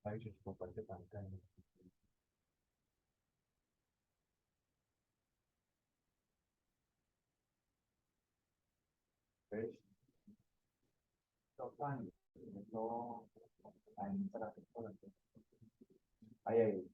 Ay, se comparte pantalla. ¿Ves? Topan, no, ahí para ahí, ahí.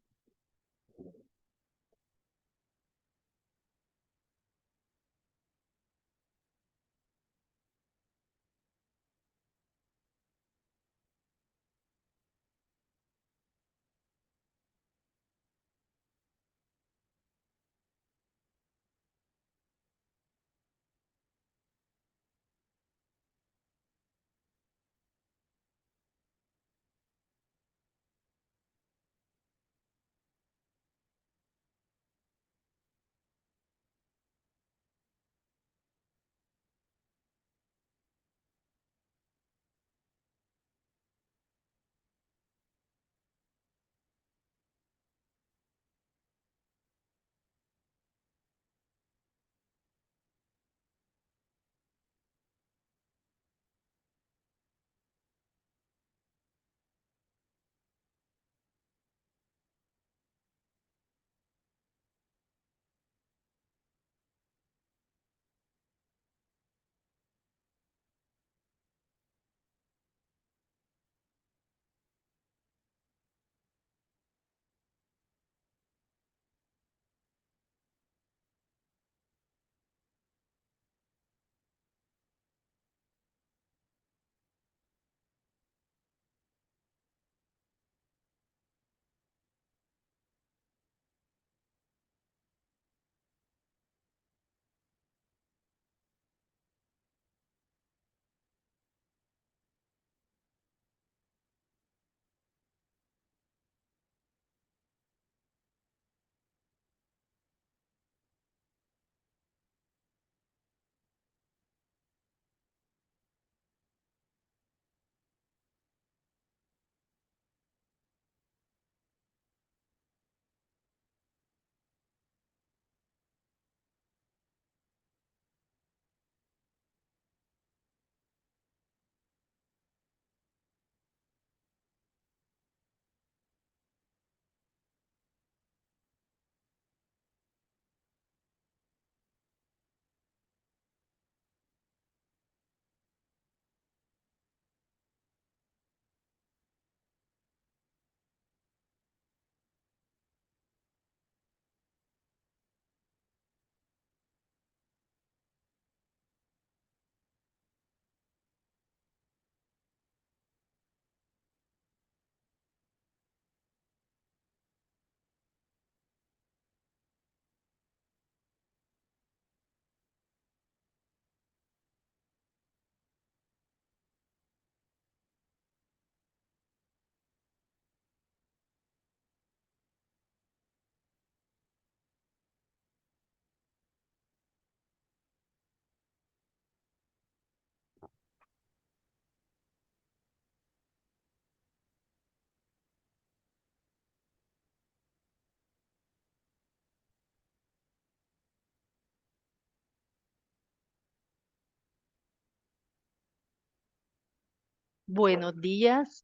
Buenos días,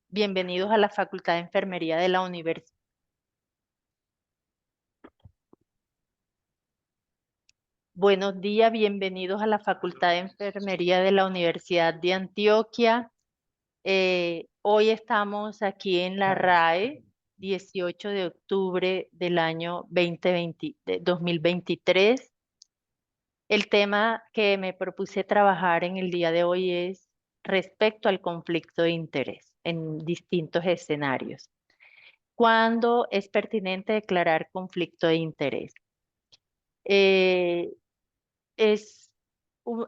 bienvenidos a la Facultad de Enfermería de la Universidad. Buenos días, bienvenidos a la Facultad de Enfermería de la Universidad de Antioquia. Hoy estamos aquí en la RAE, 18 de octubre del año 2020, de 2023. El tema que me propuse trabajar en el día de hoy es respecto al conflicto de interés en distintos escenarios. ¿Cuándo es pertinente declarar conflicto de interés? Eh,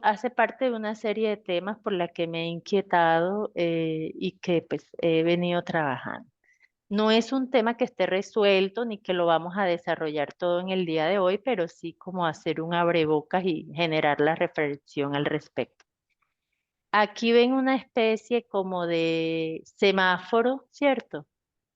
hace parte de una serie de temas por la que me he inquietado y que pues he venido trabajando. No es un tema que esté resuelto ni que lo vamos a desarrollar todo en el día de hoy, pero sí como hacer un abrebocas y generar la reflexión al respecto. Aquí ven una especie como de semáforo, ¿cierto?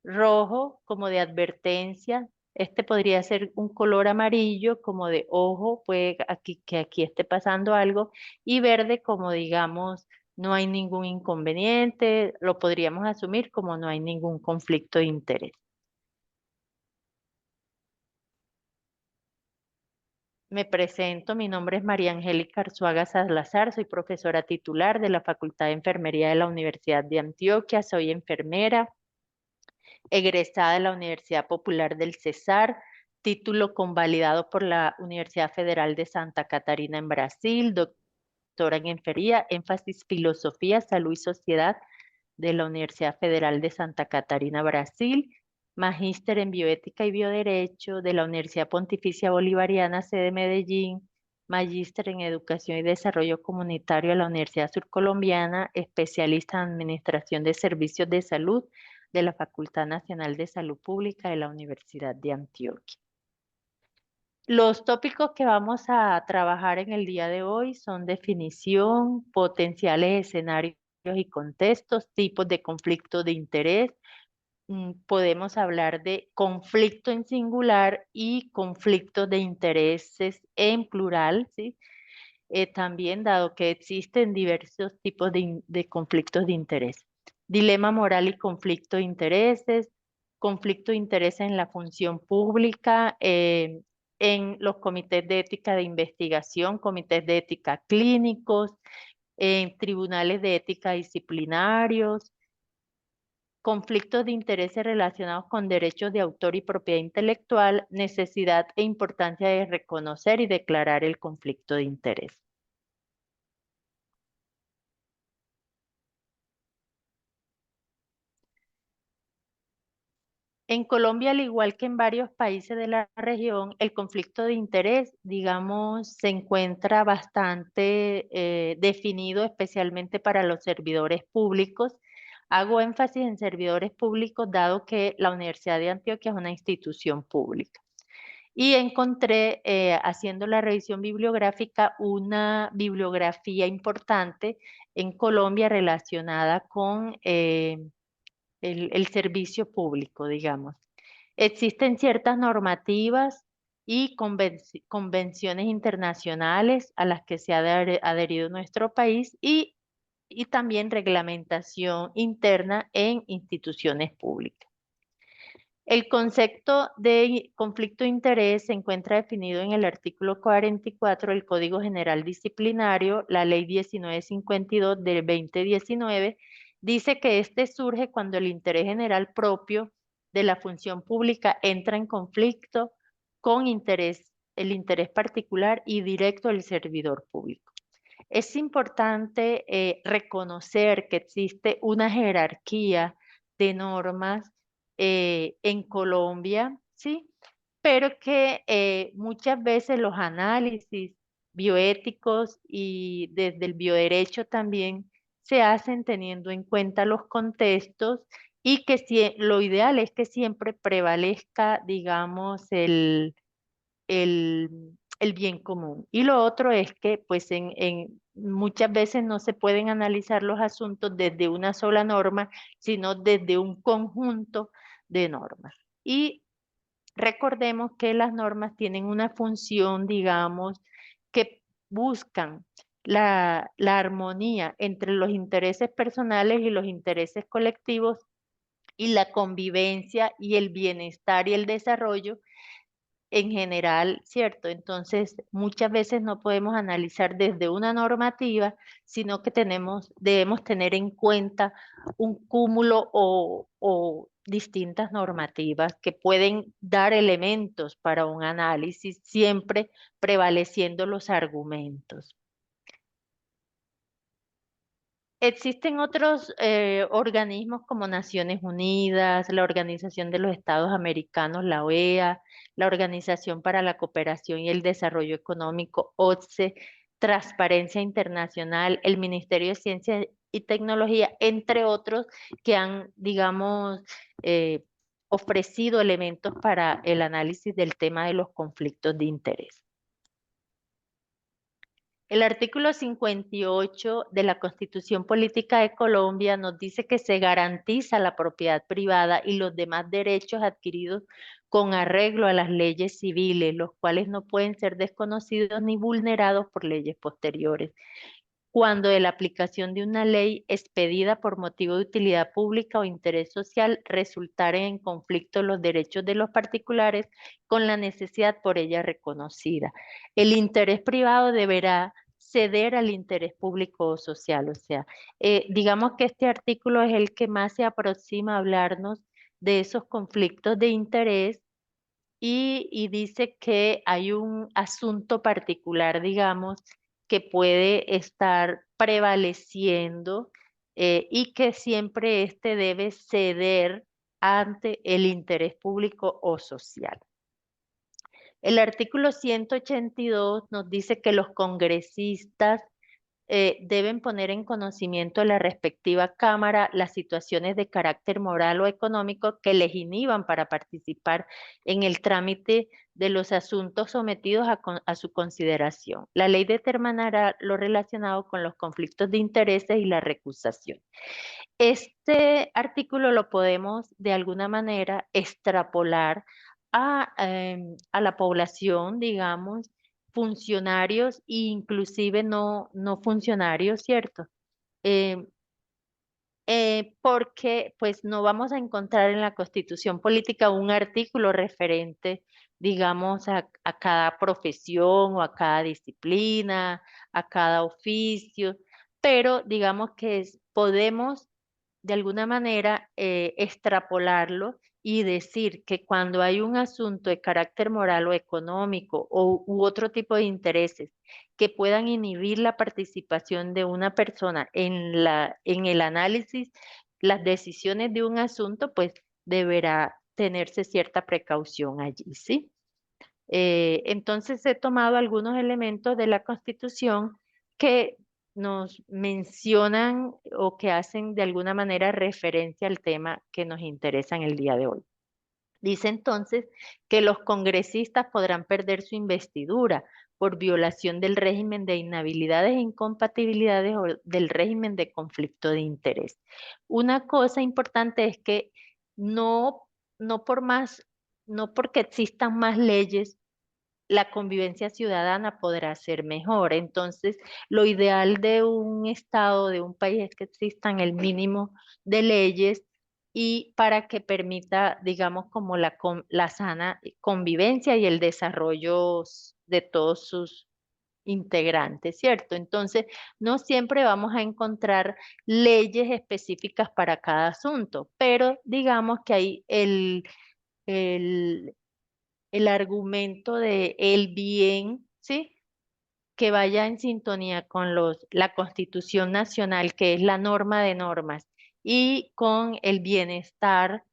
Rojo como de advertencia. Este podría ser un color amarillo como de ojo, puede aquí, que aquí esté pasando algo, y verde como digamos no hay ningún inconveniente, lo podríamos asumir como no hay ningún conflicto de interés. Me presento, mi nombre es María Angélica Arzuaga Salazar, soy profesora titular de la Facultad de Enfermería de la Universidad de Antioquia, soy enfermera, egresada de la Universidad Popular del Cesar, título convalidado por la Universidad Federal de Santa Catarina en Brasil, doctora en enfermería, énfasis filosofía, salud y sociedad de la Universidad Federal de Santa Catarina, Brasil, magíster en bioética y bioderecho de la Universidad Pontificia Bolivariana, sede Medellín, magíster en educación y desarrollo comunitario de la Universidad Surcolombiana, especialista en administración de servicios de salud de la Facultad Nacional de Salud Pública de la Universidad de Antioquia. Los tópicos que vamos a trabajar en el día de hoy son definición, potenciales escenarios y contextos, tipos de conflicto de interés. Podemos hablar de conflicto en singular y conflictos de intereses en plural, ¿sí? También dado que existen diversos tipos de conflictos de interés. Dilema moral y conflicto de intereses, conflicto de interés en la función pública, en los comités de ética de investigación, comités de ética clínicos, en tribunales de ética disciplinarios, conflictos de intereses relacionados con derechos de autor y propiedad intelectual, necesidad e importancia de reconocer y declarar el conflicto de interés. En Colombia, al igual que en varios países de la región, el conflicto de interés, digamos, se encuentra bastante definido, especialmente para los servidores públicos. Hago énfasis en servidores públicos, dado que la Universidad de Antioquia es una institución pública. Y encontré, haciendo la revisión bibliográfica, una bibliografía importante en Colombia relacionada con el servicio público, digamos. Existen ciertas normativas y convenciones internacionales a las que se ha adherido nuestro país y también reglamentación interna en instituciones públicas. El concepto de conflicto de interés se encuentra definido en el artículo 44 del Código General Disciplinario, la Ley 1952 del 2019, dice que este surge cuando el interés general propio de la función pública entra en conflicto con el interés particular y directo del servidor público. Es importante reconocer que existe una jerarquía de normas en Colombia, ¿sí? Pero que muchas veces los análisis bioéticos y desde el bioderecho también se hacen teniendo en cuenta los contextos y que lo ideal es que siempre prevalezca, digamos, el bien común. Y lo otro es que pues muchas veces no se pueden analizar los asuntos desde una sola norma, sino desde un conjunto de normas. Y recordemos que las normas tienen una función, digamos, que buscan la armonía entre los intereses personales y los intereses colectivos y la convivencia y el bienestar y el desarrollo en general, ¿cierto? Entonces, muchas veces no podemos analizar desde una normativa, sino que debemos tener en cuenta un cúmulo o distintas normativas que pueden dar elementos para un análisis, siempre prevaleciendo los argumentos. Existen otros organismos como Naciones Unidas, la Organización de los Estados Americanos, la OEA, la Organización para la Cooperación y el Desarrollo Económico, OCDE, Transparencia Internacional, el Ministerio de Ciencia y Tecnología, entre otros, que han, digamos, ofrecido elementos para el análisis del tema de los conflictos de interés. El artículo 58 de la Constitución Política de Colombia nos dice que se garantiza la propiedad privada y los demás derechos adquiridos con arreglo a las leyes civiles, los cuales no pueden ser desconocidos ni vulnerados por leyes posteriores. cuando de la aplicación de una ley expedida por motivo de utilidad pública o interés social resultaren en conflicto los derechos de los particulares con la necesidad por ella reconocida. El interés privado deberá ceder al interés público o social. O sea, digamos que este artículo es el que más se aproxima a hablarnos de esos conflictos de interés y dice que hay un asunto particular, digamos, que puede estar prevaleciendo y que siempre este debe ceder ante el interés público o social. El artículo 182 nos dice que los congresistas deben poner en conocimiento de la respectiva Cámara las situaciones de carácter moral o económico que les inhiban para participar en el trámite de los asuntos sometidos a su consideración. La ley determinará lo relacionado con los conflictos de intereses y la recusación. Este artículo lo podemos de alguna manera extrapolar a la población, digamos, funcionarios e inclusive no funcionarios, ¿cierto? Eh, Porque pues no vamos a encontrar en la Constitución política un artículo referente, digamos, a cada profesión o a cada disciplina, a cada oficio, pero digamos que podemos de alguna manera extrapolarlo y decir que cuando hay un asunto de carácter moral o económico u otro tipo de intereses que puedan inhibir la participación de una persona en el análisis, las decisiones de un asunto, pues deberá tenerse cierta precaución allí, ¿sí? Entonces he tomado algunos elementos de la Constitución que nos mencionan o que hacen de alguna manera referencia al tema que nos interesa en el día de hoy. Dice entonces que los congresistas podrán perder su investidura por violación del régimen de inhabilidades e incompatibilidades o del régimen de conflicto de interés. Una cosa importante es que no, no por más, no porque existan más leyes la convivencia ciudadana podrá ser mejor. Entonces, lo ideal de un estado, de un país, es que existan el mínimo de leyes y para que permita, digamos, como la sana convivencia y el desarrollo de todos sus integrantes, ¿cierto? Entonces, no siempre vamos a encontrar leyes específicas para cada asunto, pero digamos que hay el el argumento de el bien, ¿sí? Que vaya en sintonía con la Constitución Nacional, que es la norma de normas, y con el bienestar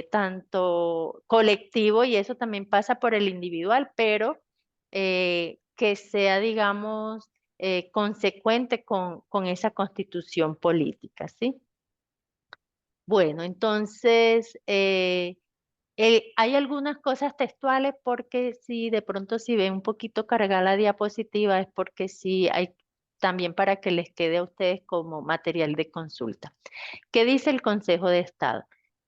tanto colectivo, y eso también pasa por el individual, pero que sea, digamos, consecuente con esa constitución política, ¿sí? Bueno, entonces, hay algunas cosas textuales porque si de pronto si ven un poquito cargada la diapositiva es porque sí hay también para que les quede a ustedes como material de consulta. ¿Qué dice el Consejo de Estado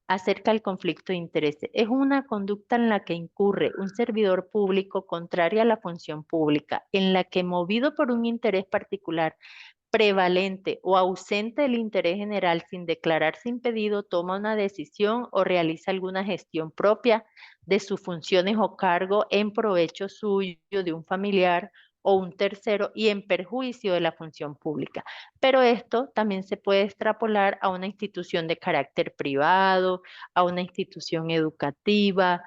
acerca del conflicto de intereses? Es una conducta en la que incurre un servidor público contraria a la función pública, en la que movido por un interés particular prevalente o ausente del interés general sin declararse impedido, toma una decisión o realiza alguna gestión propia de sus funciones o cargo en provecho suyo, de un familiar o un tercero y en perjuicio de la función pública. Pero esto también se puede extrapolar a una institución de carácter privado, a una institución educativa,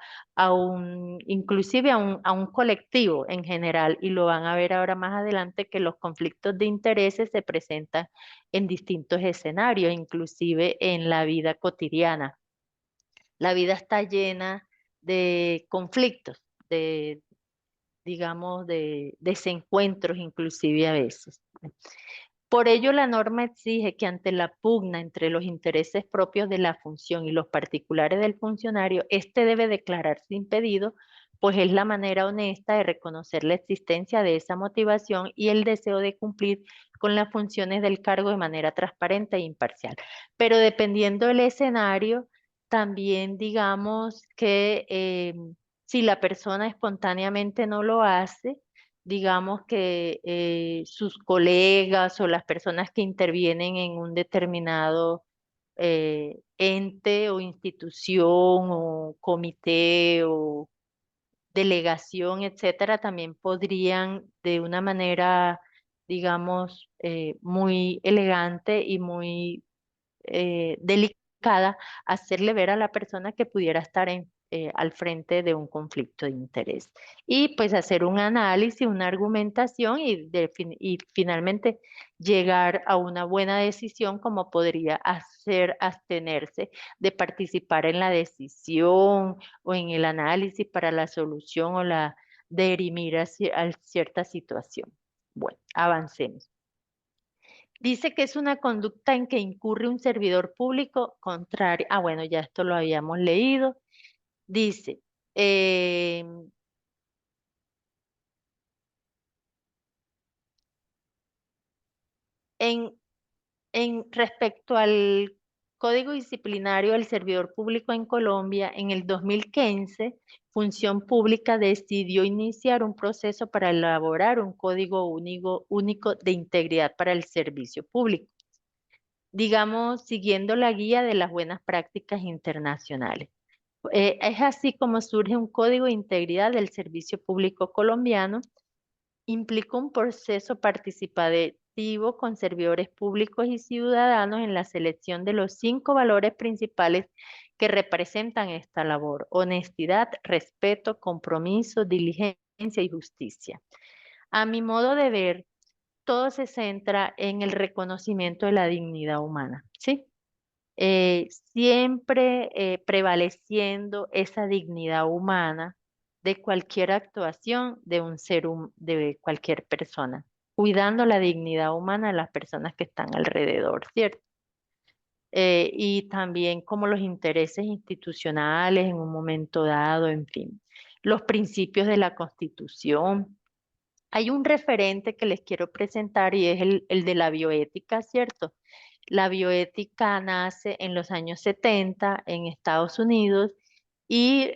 inclusive a un colectivo en general, y lo van a ver ahora más adelante que los conflictos de intereses se presentan en distintos escenarios, inclusive en la vida cotidiana. La vida está llena de conflictos, de, digamos, de desencuentros inclusive a veces. Por ello, la norma exige que ante la pugna entre los intereses propios de la función y los particulares del funcionario, éste debe declararse impedido, pues es la manera honesta de reconocer la existencia de esa motivación y el deseo de cumplir con las funciones del cargo de manera transparente e imparcial. Pero dependiendo del escenario, también digamos que si la persona espontáneamente no lo hace, digamos que sus colegas o las personas que intervienen en un determinado ente o institución o comité o delegación, etcétera, también podrían de una manera, digamos, muy elegante y muy delicada, hacerle ver a la persona que pudiera estar al frente de un conflicto de interés. Y pues hacer un análisis, una argumentación y finalmente llegar a una buena decisión como podría hacer abstenerse de participar en la decisión o en el análisis para la solución o la dirimir a cierta situación. Bueno, avancemos. Dice que es una conducta en que incurre un servidor público contrario. Ah, bueno, ya esto lo habíamos leído. Dice, eh, en, en respecto al Código Disciplinario del Servidor Público en Colombia, en el 2015, Función Pública decidió iniciar un proceso para elaborar un código único de integridad para el servicio público, digamos, siguiendo la guía de las buenas prácticas internacionales. Es así como surge un código de integridad del servicio público colombiano. Implica un proceso participativo con servidores públicos y ciudadanos en la selección de los 5 valores principales que representan esta labor: honestidad, respeto, compromiso, diligencia y justicia. A mi modo de ver, todo se centra en el reconocimiento de la dignidad humana, ¿sí? Siempre prevaleciendo esa dignidad humana de cualquier actuación de de cualquier persona, cuidando la dignidad humana de las personas que están alrededor, ¿cierto? Y también como los intereses institucionales en un momento dado, en fin, los principios de la Constitución. Hay un referente que les quiero presentar y es el de la bioética, ¿cierto? La bioética nace en los años 70 en Estados Unidos y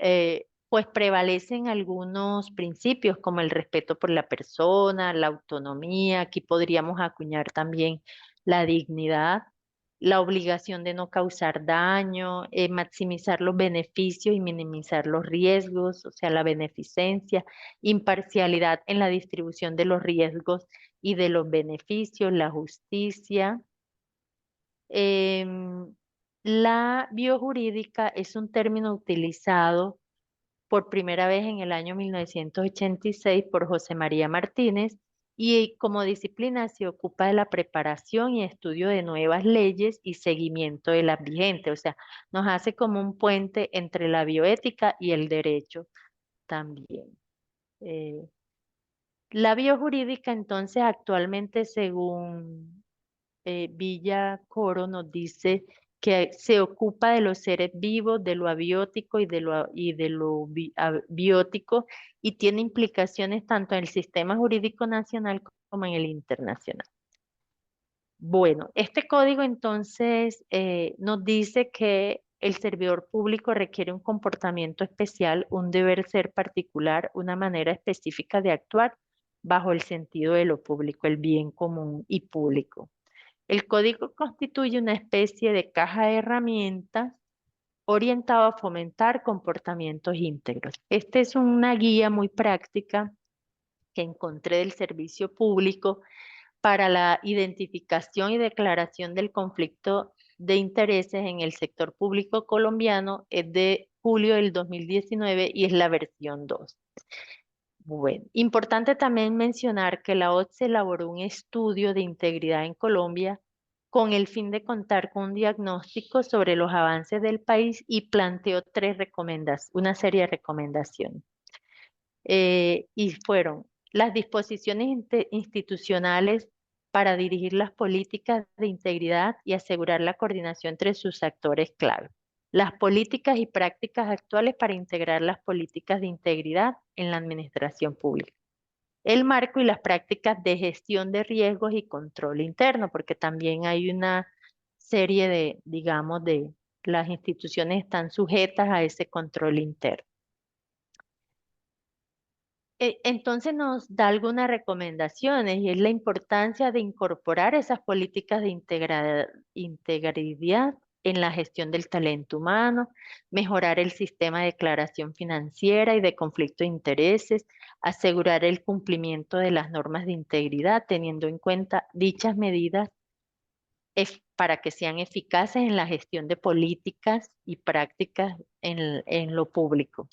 pues prevalecen algunos principios como el respeto por la persona, la autonomía, aquí podríamos acuñar también la dignidad, la obligación de no causar daño, maximizar los beneficios y minimizar los riesgos, o sea, la beneficencia, imparcialidad en la distribución de los riesgos y de los beneficios, la justicia. Em, la biojurídica es un término utilizado por primera vez en el año 1986 por José María Martínez y como disciplina se ocupa de la preparación y estudio de nuevas leyes y seguimiento de las vigentes, o sea, nos hace como un puente entre la bioética y el derecho también. Eh, la biojurídica entonces actualmente según Villa Coro nos dice que se ocupa de los seres vivos, de lo abiótico y de lo biótico y tiene implicaciones tanto en el sistema jurídico nacional como en el internacional. Bueno, este código entonces nos dice que el servidor público requiere un comportamiento especial, un deber ser particular, una manera específica de actuar bajo el sentido de lo público, el bien común y público. El código constituye una especie de caja de herramientas orientado a fomentar comportamientos íntegros. Esta es una guía muy práctica que encontré del servicio público para la identificación y declaración del conflicto de intereses en el sector público colombiano. Es de julio del 2019 y es la versión 2. Bueno, importante también mencionar que la OCDE elaboró un estudio de integridad en Colombia con el fin de contar con un diagnóstico sobre los avances del país y planteó una serie de recomendaciones. Y fueron las disposiciones institucionales para dirigir las políticas de integridad y asegurar la coordinación entre sus actores clave. Las políticas y prácticas actuales para integrar las políticas de integridad en la administración pública. El marco y las prácticas de gestión de riesgos y control interno, porque también hay una serie de, digamos, de las instituciones están sujetas a ese control interno. Entonces nos da algunas recomendaciones y es la importancia de incorporar esas políticas de integridad en la gestión del talento humano, mejorar el sistema de declaración financiera y de conflicto de intereses, asegurar el cumplimiento de las normas de integridad, teniendo en cuenta dichas medidas para que sean eficaces en la gestión de políticas y prácticas en lo público.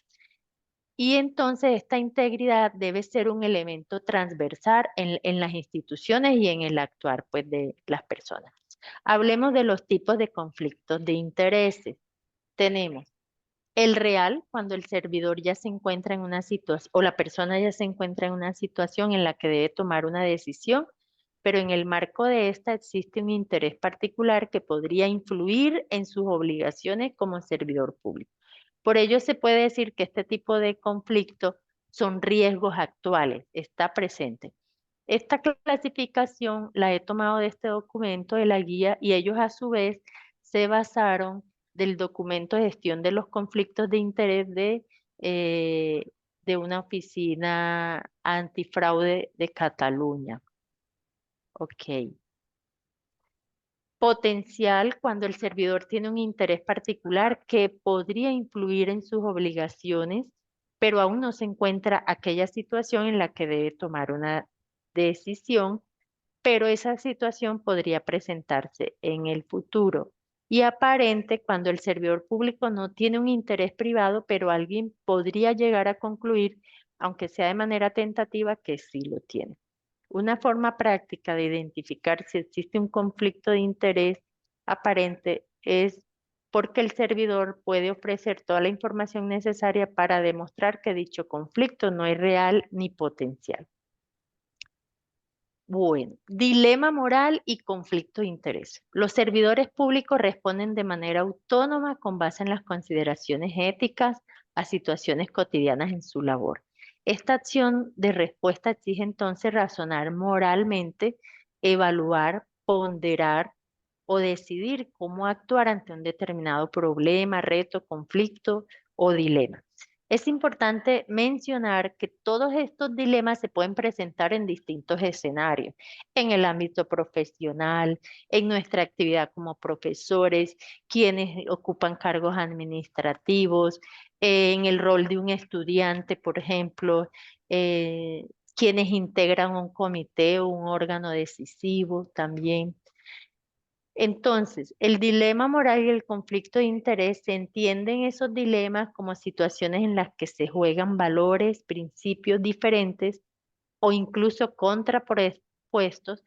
Y entonces esta integridad debe ser un elemento transversal en las instituciones y en el actuar pues, de las personas. Hablemos de los tipos de conflictos de intereses. Tenemos el real, cuando el servidor ya se encuentra en una situación o la persona ya se encuentra en una situación en la que debe tomar una decisión, pero en el marco de esta existe un interés particular que podría influir en sus obligaciones como servidor público. Por ello se puede decir que este tipo de conflictos son riesgos actuales, está presente. Esta clasificación la he tomado de este documento de la guía y ellos a su vez se basaron del documento de gestión de los conflictos de interés eh, de una oficina antifraude de Cataluña. Ok. Potencial cuando el servidor tiene un interés particular que podría influir en sus obligaciones, pero aún no se encuentra aquella situación en la que debe tomar una decisión, pero esa situación podría presentarse en el futuro. Y aparente cuando el servidor público no tiene un interés privado, pero alguien podría llegar a concluir, aunque sea de manera tentativa, que sí lo tiene. Una forma práctica de identificar si existe un conflicto de interés aparente es porque el servidor puede ofrecer toda la información necesaria para demostrar que dicho conflicto no es real ni potencial. Bueno, dilema moral y conflicto de interés. Los servidores públicos responden de manera autónoma con base en las consideraciones éticas a situaciones cotidianas en su labor. Esta acción de respuesta exige entonces razonar moralmente, evaluar, ponderar o decidir cómo actuar ante un determinado problema, reto, conflicto o dilema. Es importante mencionar que todos estos dilemas se pueden presentar en distintos escenarios, en el ámbito profesional, en nuestra actividad como profesores, quienes ocupan cargos administrativos, en el rol de un estudiante, por ejemplo, eh, quienes integran un comité o un órgano decisivo también. Entonces, el dilema moral y el conflicto de interés se entienden esos dilemas como situaciones en las que se juegan valores, principios diferentes o incluso contrapuestos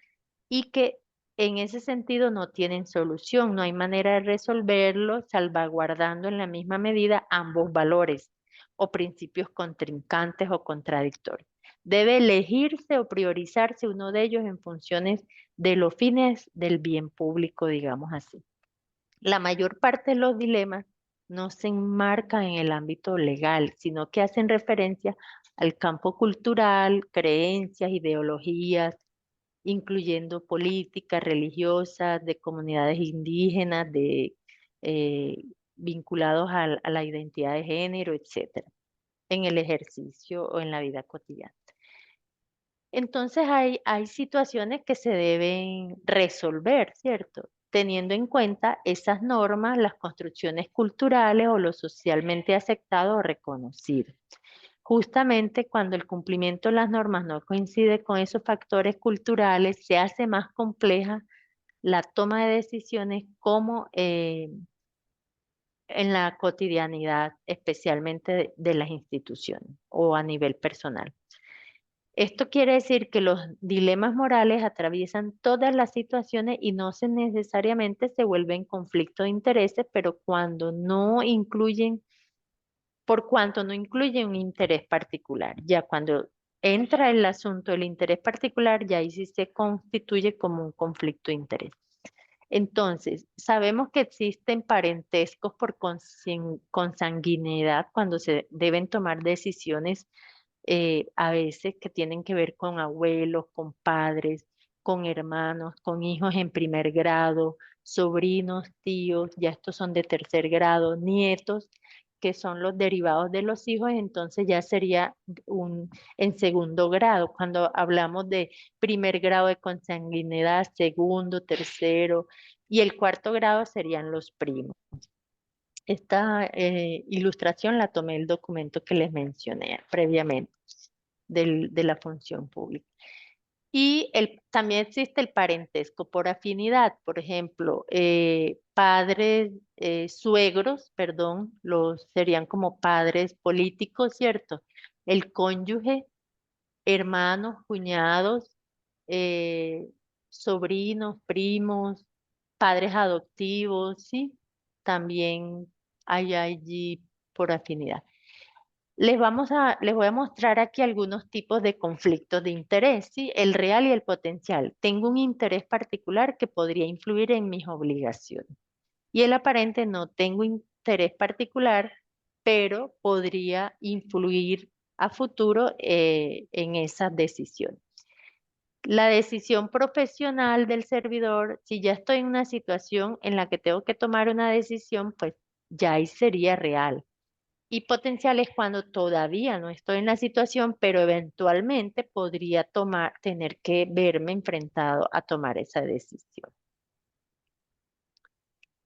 y que en ese sentido no tienen solución, no hay manera de resolverlo salvaguardando en la misma medida ambos valores o principios contrincantes o contradictorios. Debe elegirse o priorizarse uno de ellos en funciones de los fines del bien público, digamos así. La mayor parte de los dilemas no se enmarcan en el ámbito legal, sino que hacen referencia al campo cultural, creencias, ideologías, incluyendo políticas religiosas, de comunidades indígenas, eh, vinculados a la identidad de género, etcétera, en el ejercicio o en la vida cotidiana. Entonces hay situaciones que se deben resolver, ¿cierto? Teniendo en cuenta esas normas, las construcciones culturales o lo socialmente aceptado o reconocido. Justamente cuando el cumplimiento de las normas no coincide con esos factores culturales, se hace más compleja la toma de decisiones como en la cotidianidad, especialmente de las instituciones o a nivel personal. Esto quiere decir que los dilemas morales atraviesan todas las situaciones y no se necesariamente se vuelven conflicto de intereses, pero cuando no incluyen, por cuanto no incluyen un interés particular. Ya cuando entra el asunto del interés particular, ya ahí sí se constituye como un conflicto de interés. Entonces, sabemos que existen parentescos por consanguinidad cuando se deben tomar decisiones a veces que tienen que ver con abuelos, con padres, con hermanos, con hijos en primer grado, sobrinos, tíos, ya estos son de tercer grado, nietos, que son los derivados de los hijos, entonces ya sería en segundo grado. Cuando hablamos de primer grado de consanguinidad, segundo, tercero, y el cuarto grado serían los primos. Esta ilustración la tomé del documento que les mencioné previamente de la función pública. Y también existe el parentesco por afinidad, por ejemplo, padres, suegros, perdón, serían como padres políticos, ¿cierto? El cónyuge, hermanos, cuñados, eh, sobrinos, primos, padres adoptivos, ¿sí? También hay allí por afinidad. Les voy a mostrar aquí algunos tipos de conflictos de interés, ¿sí? El real y el potencial. Tengo un interés particular que podría influir en mis obligaciones. Y el aparente, no tengo interés particular, pero podría influir a futuro en esas decisiones. La decisión profesional del servidor, si ya estoy en una situación en la que tengo que tomar una decisión, pues ya ahí sería real. Y potencial es cuando todavía no estoy en la situación, pero eventualmente podría tener que verme enfrentado a tomar esa decisión.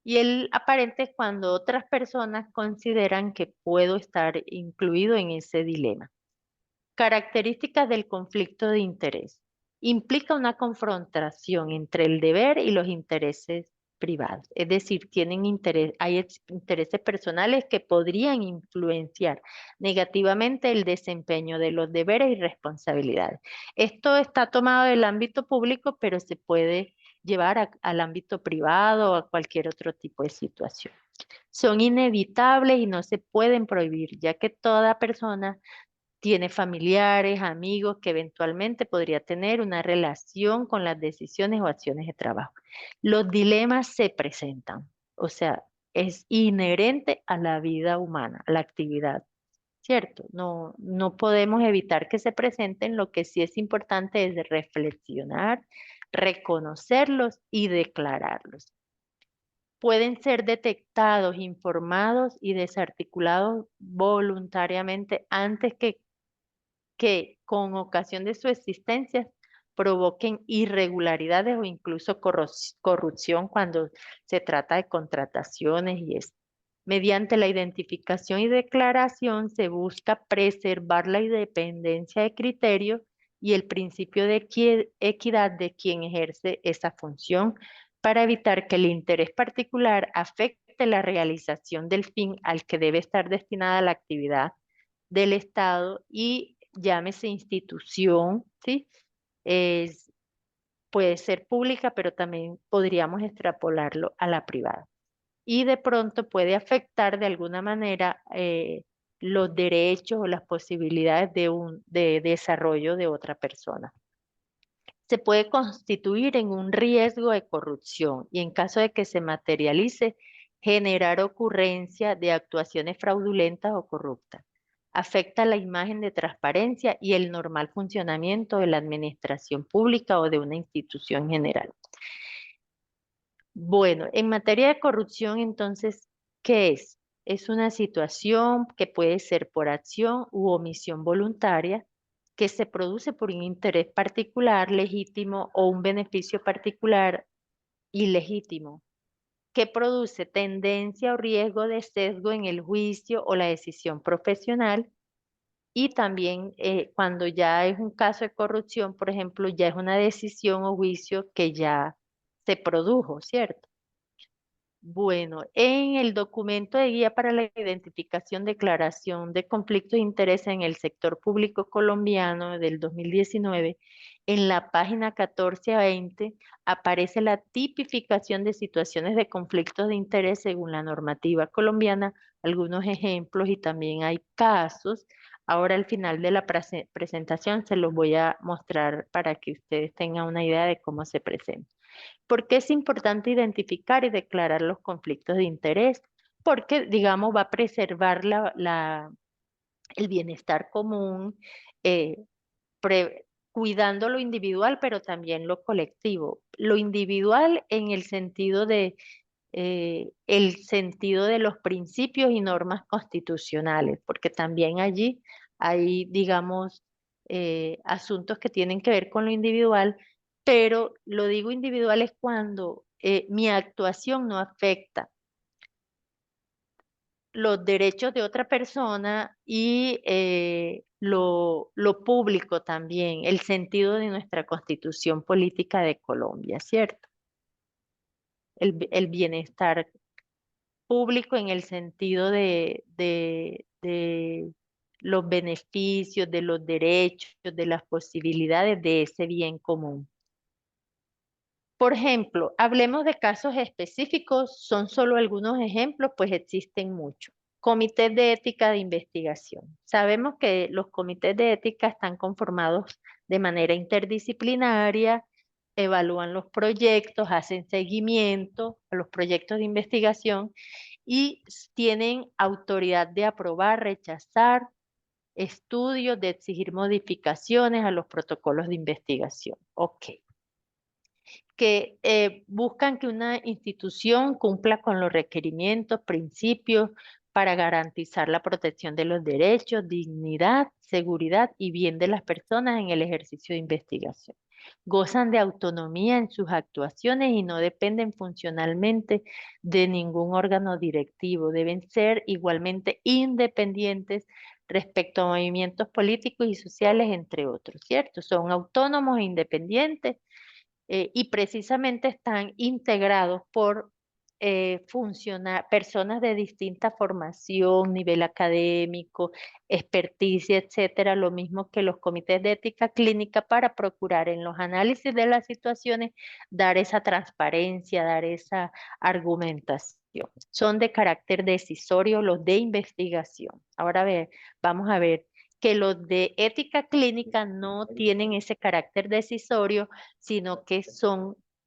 Y el aparente es cuando otras personas consideran que puedo estar incluido en ese dilema. Características del conflicto de interés. Implica una confrontación entre el deber y los intereses privados. Es decir, hay intereses personales que podrían influenciar negativamente el desempeño de los deberes y responsabilidades. Esto está tomado del ámbito público, pero se puede llevar al ámbito privado o a cualquier otro tipo de situación. Son inevitables y no se pueden prohibir, ya que toda persona tiene familiares, amigos que eventualmente podría tener una relación con las decisiones o acciones de trabajo. Los dilemas se presentan, o sea, es inherente a la vida humana, a la actividad, ¿cierto? No podemos evitar que se presenten, lo que sí es importante es reflexionar, reconocerlos y declararlos. Pueden ser detectados, informados y desarticulados voluntariamente antes que con ocasión de su existencia provoquen irregularidades o incluso corrupción cuando se trata de contrataciones y es. Mediante la identificación y declaración se busca preservar la independencia de criterio y el principio de equidad de quien ejerce esa función para evitar que el interés particular afecte la realización del fin al que debe estar destinada la actividad del Estado y llámese institución, ¿sí? Es, puede ser pública, pero también podríamos extrapolarlo a la privada. Y de pronto puede afectar de alguna manera los derechos o las posibilidades de desarrollo de otra persona. Se puede constituir en un riesgo de corrupción y en caso de que se materialice, generar ocurrencia de actuaciones fraudulentas o corruptas. Afecta la imagen de transparencia y el normal funcionamiento de la administración pública o de una institución general. Bueno, en materia de corrupción, entonces, ¿qué es? Es una situación que puede ser por acción u omisión voluntaria, que se produce por un interés particular legítimo o un beneficio particular ilegítimo, que produce tendencia o riesgo de sesgo en el juicio o la decisión profesional. Y también cuando ya es un caso de corrupción, por ejemplo, ya es una decisión o juicio que ya se produjo, ¿cierto? Bueno, en el documento de guía para la identificación, declaración de conflictos de interés en el sector público colombiano del 2019, en la página 14 a 20 aparece la tipificación de situaciones de conflictos de interés según la normativa colombiana, algunos ejemplos y también hay casos. Ahora al final de la presentación se los voy a mostrar para que ustedes tengan una idea de cómo se presenta. ¿Por qué es importante identificar y declarar los conflictos de interés? Porque, digamos, va a preservar el bienestar común, eh, cuidando lo individual, pero también lo colectivo. Lo individual en el sentido de el sentido de los principios y normas constitucionales, porque también allí hay, digamos, asuntos que tienen que ver con lo individual, pero lo digo individual es cuando mi actuación no afecta los derechos de otra persona y lo público también, el sentido de nuestra constitución política de Colombia, ¿cierto? El bienestar público en el sentido de los beneficios, de los derechos, de las posibilidades de ese bien común. Por ejemplo, hablemos de casos específicos, son solo algunos ejemplos, pues existen muchos. Comités de ética de investigación. Sabemos que los comités de ética están conformados de manera interdisciplinaria, evalúan los proyectos, hacen seguimiento a los proyectos de investigación y tienen autoridad de aprobar, rechazar estudios, de exigir modificaciones a los protocolos de investigación. Ok, que buscan que una institución cumpla con los requerimientos, principios para garantizar la protección de los derechos, dignidad, seguridad y bien de las personas en el ejercicio de investigación. Gozan de autonomía en sus actuaciones y no dependen funcionalmente de ningún órgano directivo. Deben ser igualmente independientes respecto a movimientos políticos y sociales, entre otros, ¿cierto? Son autónomos e independientes y precisamente están integrados por personas de distinta formación, nivel académico, experticia, etcétera, lo mismo que los comités de ética clínica para procurar en los análisis de las situaciones dar esa transparencia, dar esa argumentación. Son de carácter decisorio los de investigación. Ahora vamos a ver que los de ética clínica no tienen ese carácter decisorio, sino que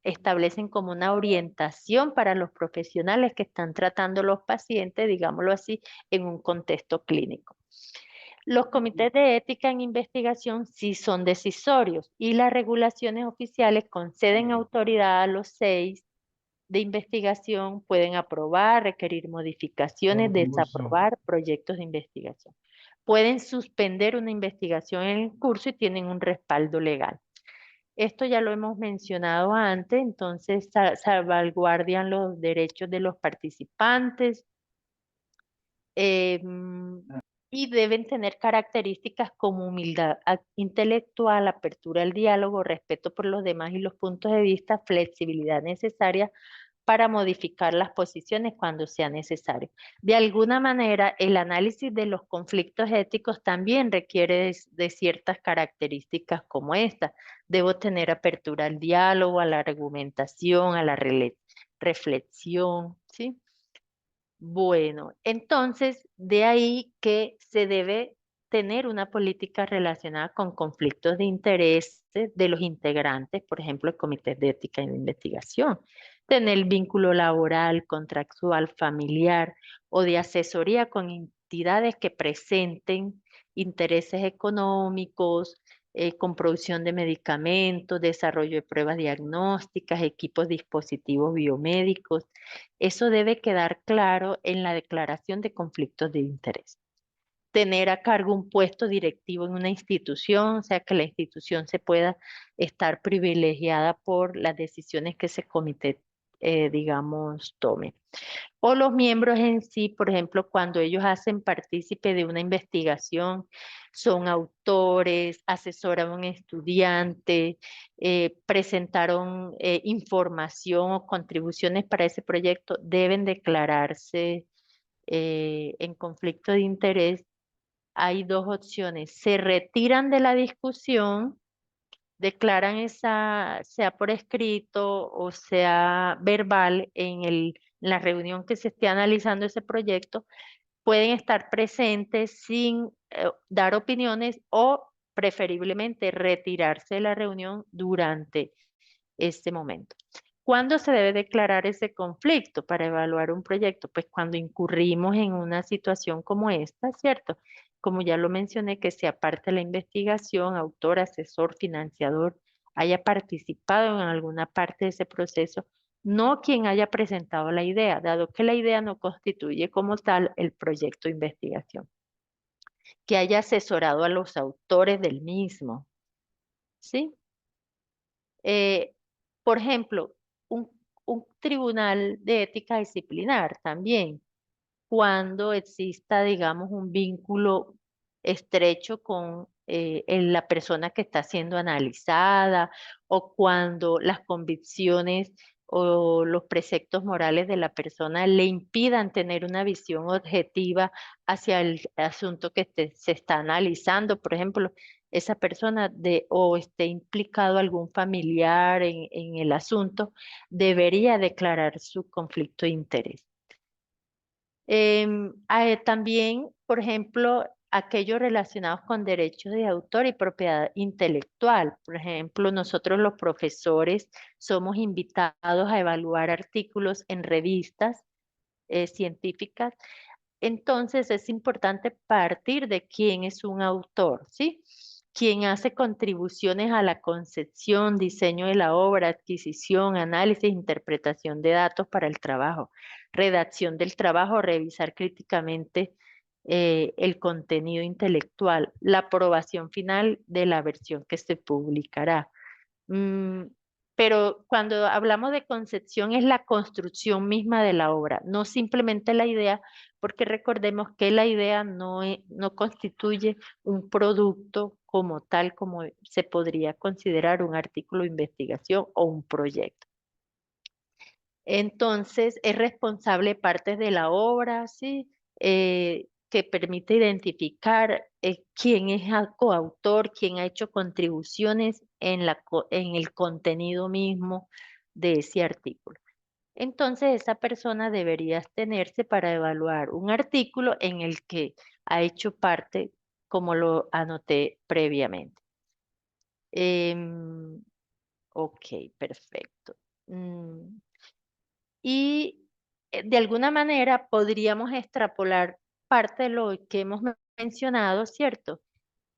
establecen como una orientación para los profesionales que están tratando los pacientes, digámoslo así, en un contexto clínico. Los comités de ética en investigación sí son decisorios y las regulaciones oficiales conceden autoridad a los 6 de investigación, pueden aprobar, requerir modificaciones, desaprobar proyectos de investigación. Pueden suspender una investigación en el curso y tienen un respaldo legal. Esto ya lo hemos mencionado antes, entonces salvaguardian los derechos de los participantes y deben tener características como humildad intelectual, apertura al diálogo, respeto por los demás y los puntos de vista, flexibilidad necesaria para modificar las posiciones cuando sea necesario. De alguna manera, el análisis de los conflictos éticos también requiere de ciertas características como esta. Debo tener apertura al diálogo, a la argumentación, a la reflexión, ¿sí? Bueno, entonces de ahí que se debe tener una política relacionada con conflictos de interés de los integrantes, por ejemplo, el Comité de Ética y de Investigación, tener vínculo laboral, contractual, familiar o de asesoría con entidades que presenten intereses económicos, con producción de medicamentos, desarrollo de pruebas diagnósticas, equipos dispositivos biomédicos. Eso debe quedar claro en la declaración de conflictos de interés. Tener a cargo un puesto directivo en una institución, o sea, que la institución se pueda estar privilegiada por las decisiones que ese comité, digamos, tome. O los miembros en sí, por ejemplo, cuando ellos hacen partícipe de una investigación, son autores, asesoran a un estudiante, presentaron información o contribuciones para ese proyecto, deben declararse en conflicto de interés. Hay dos opciones: se retiran de la discusión, declaran esa, sea por escrito o sea verbal, en la reunión que se esté analizando ese proyecto, pueden estar presentes sin dar opiniones o preferiblemente retirarse de la reunión durante este momento. ¿Cuándo se debe declarar ese conflicto para evaluar un proyecto? Pues cuando incurrimos en una situación como esta, ¿cierto? Como ya lo mencioné, que sea parte de la investigación, autor, asesor, financiador, haya participado en alguna parte de ese proceso no quien haya presentado la idea, dado que la idea no constituye como tal el proyecto de investigación, que haya asesorado a los autores del mismo, ¿sí? Eh, por ejemplo, un, un tribunal de ética disciplinar también, cuando exista, digamos, un vínculo estrecho con la persona que está siendo analizada o cuando las convicciones o los preceptos morales de la persona le impidan tener una visión objetiva hacia el asunto que se está analizando. Por ejemplo, esa persona o esté implicado algún familiar en el asunto, debería declarar su conflicto de interés. También, por ejemplo, aquellos relacionados con derechos de autor y propiedad intelectual. Por ejemplo, nosotros los profesores somos invitados a evaluar artículos en revistas científicas. Entonces es importante partir de quién es un autor, ¿sí? Quien hace contribuciones a la concepción, diseño de la obra, adquisición, análisis, interpretación de datos para el trabajo, redacción del trabajo, revisar críticamente el contenido intelectual, la aprobación final de la versión que se publicará. Mm, pero cuando hablamos de concepción es la construcción misma de la obra, no simplemente la idea, porque recordemos que la idea no constituye un producto como tal, como se podría considerar un artículo de investigación o un proyecto. Entonces, es responsable partes de la obra, ¿sí? Que permite identificar quién es el coautor, quién ha hecho contribuciones en el contenido mismo de ese artículo. Entonces, esa persona debería abstenerse para evaluar un artículo en el que ha hecho parte, como lo anoté previamente. Em, ok, perfecto. Mm, y de alguna manera podríamos extrapolar parte de lo que hemos mencionado, ¿cierto?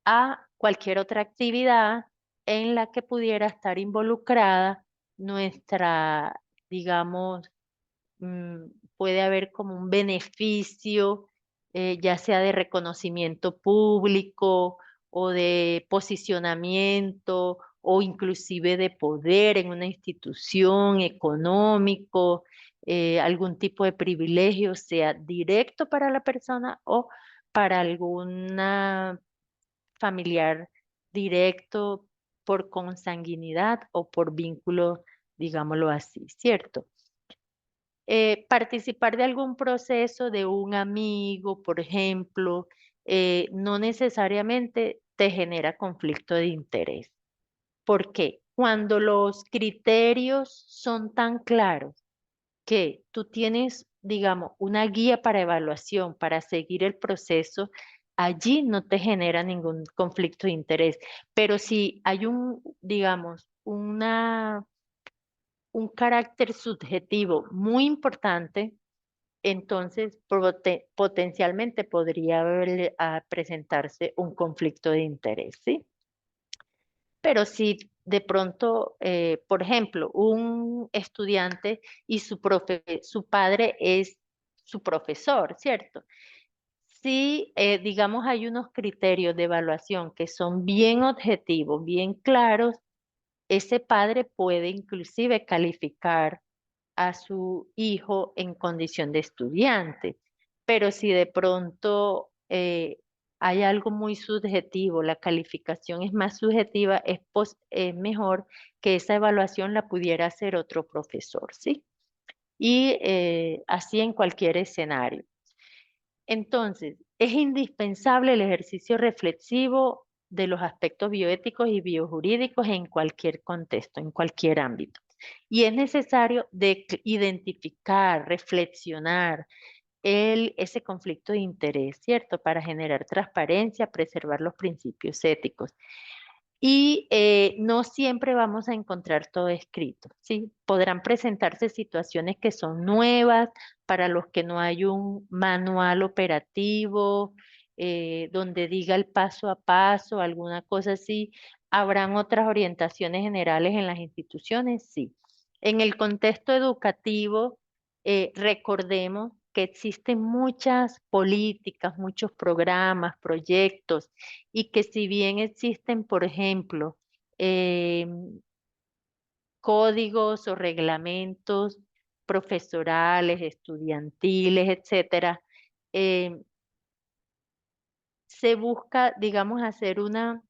A cualquier otra actividad en la que pudiera estar involucrada nuestra, digamos, mm, puede haber como un beneficio, ya sea de reconocimiento público o de posicionamiento o inclusive de poder en una institución económico, algún tipo de privilegio, sea directo para la persona o para alguna familiar directo por consanguinidad o por vínculo, digámoslo así, ¿cierto? Participar de algún proceso de un amigo, por ejemplo, no necesariamente te genera conflicto de interés. ¿Por qué? Cuando los criterios son tan claros que tú tienes, digamos, una guía para evaluación, para seguir el proceso, allí no te genera ningún conflicto de interés. Pero si hay digamos, un carácter subjetivo muy importante, entonces potencialmente podría presentarse un conflicto de interés, ¿sí? Pero si de pronto, por ejemplo, un estudiante y su padre es su profesor, ¿cierto? Si, digamos, hay unos criterios de evaluación que son bien objetivos, bien claros, ese padre puede inclusive calificar a su hijo en condición de estudiante. Pero si de pronto hay algo muy subjetivo, la calificación es más subjetiva, es mejor que esa evaluación la pudiera hacer otro profesor, ¿sí? Y así en cualquier escenario. Entonces, es indispensable el ejercicio reflexivo de los aspectos bioéticos y biojurídicos en cualquier contexto, en cualquier ámbito. Y es necesario identificar, reflexionar ese conflicto de interés, ¿cierto? Para generar transparencia, preservar los principios éticos. Y no siempre vamos a encontrar todo escrito, ¿sí? Podrán presentarse situaciones que son nuevas, para los que no hay un manual operativo, donde diga el paso a paso, alguna cosa así. ¿Habrán otras orientaciones generales en las instituciones? Sí. En el contexto educativo, recordemos que existen muchas políticas, muchos programas, proyectos, y que si bien existen, por ejemplo, códigos o reglamentos profesorales, estudiantiles, etcétera, eh, se busca, digamos, hacer una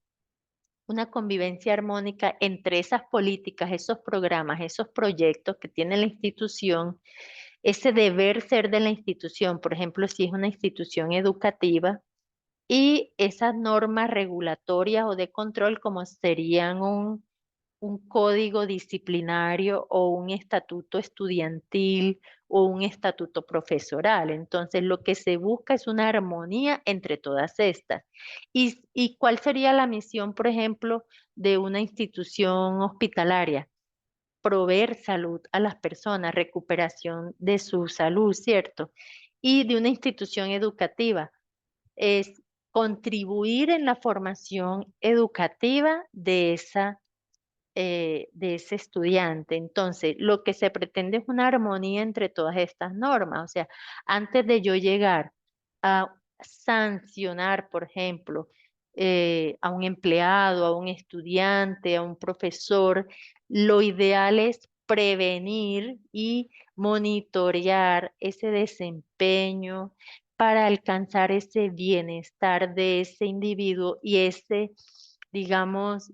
convivencia armónica entre esas políticas, esos programas, esos proyectos que tiene la institución, ese deber ser de la institución, por ejemplo, si es una institución educativa, y esas normas regulatorias o de control como serían un código disciplinario o un estatuto estudiantil o un estatuto profesoral. Entonces, lo que se busca es una armonía entre todas estas. ¿Y cuál sería la misión, por ejemplo, de una institución hospitalaria? Proveer salud a las personas, recuperación de su salud, ¿cierto? Y de una institución educativa es contribuir en la formación educativa de ese estudiante. Entonces, lo que se pretende es una armonía entre todas estas normas. O sea, antes de yo llegar a sancionar, por ejemplo, a un empleado, a un estudiante, a un profesor, lo ideal es prevenir y monitorear ese desempeño para alcanzar ese bienestar de ese individuo y ese, digamos,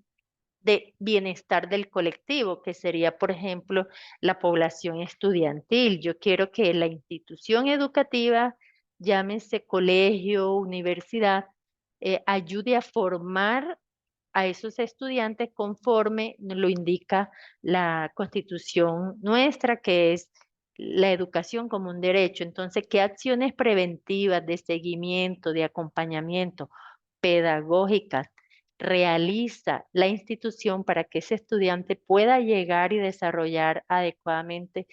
de bienestar del colectivo, que sería, por ejemplo, la población estudiantil. Yo quiero que la institución educativa, llámese colegio, universidad, ayude a formar a esos estudiantes conforme nos lo indica la Constitución nuestra, que es la educación como un derecho. Entonces, ¿qué acciones preventivas de seguimiento, de acompañamiento, pedagógicas realiza la institución para que ese estudiante pueda llegar y desarrollar adecuadamente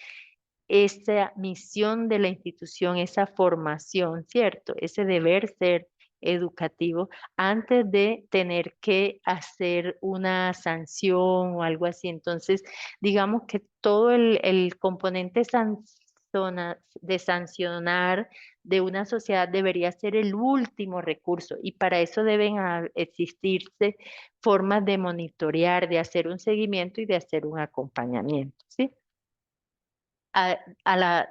esa misión de la institución, esa formación, ¿cierto? Ese deber ser educativo antes de tener que hacer una sanción o algo así? Entonces, digamos que todo el componente de sancionar de una sociedad debería ser el último recurso, y para eso deben existirse formas de monitorear, de hacer un seguimiento y de hacer un acompañamiento, ¿sí?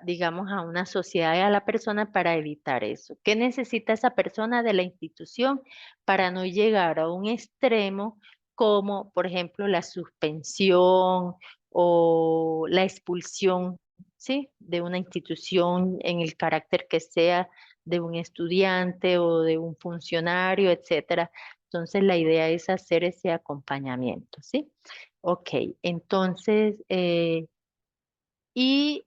Digamos, a una sociedad y a la persona para evitar eso. ¿Qué necesita esa persona de la institución para no llegar a un extremo como, por ejemplo, la suspensión o la expulsión, ¿sí? De una institución en el carácter que sea de un estudiante o de un funcionario, etcétera? Entonces, la idea es hacer ese acompañamiento, ¿sí? Ok, entonces, y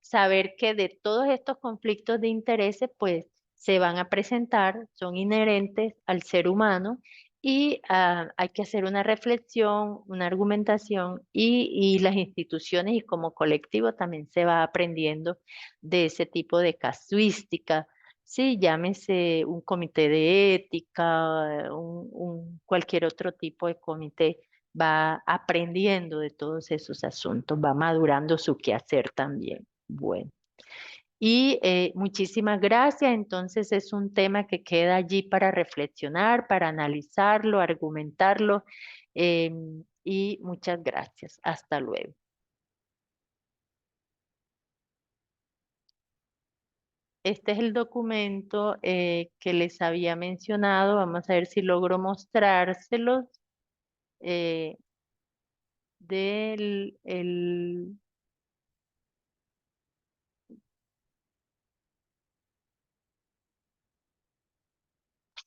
saber que de todos estos conflictos de intereses, pues se van a presentar, son inherentes al ser humano, y hay que hacer una reflexión, una argumentación, y las instituciones y como colectivo también se va aprendiendo de ese tipo de casuística. Sí, llámese un comité de ética, cualquier otro tipo de comité, va aprendiendo de todos esos asuntos, va madurando su quehacer también. Bueno, y muchísimas gracias. Entonces es un tema que queda allí para reflexionar, para analizarlo, argumentarlo. Y muchas gracias. Hasta luego. Este es el documento que les había mencionado. Vamos a ver si logro mostrárselos. eh, del el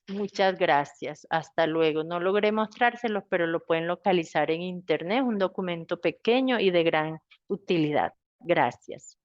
Muchas gracias. Hasta luego. No logré mostrárselos, pero lo pueden localizar en internet. Un documento pequeño y de gran utilidad. Gracias.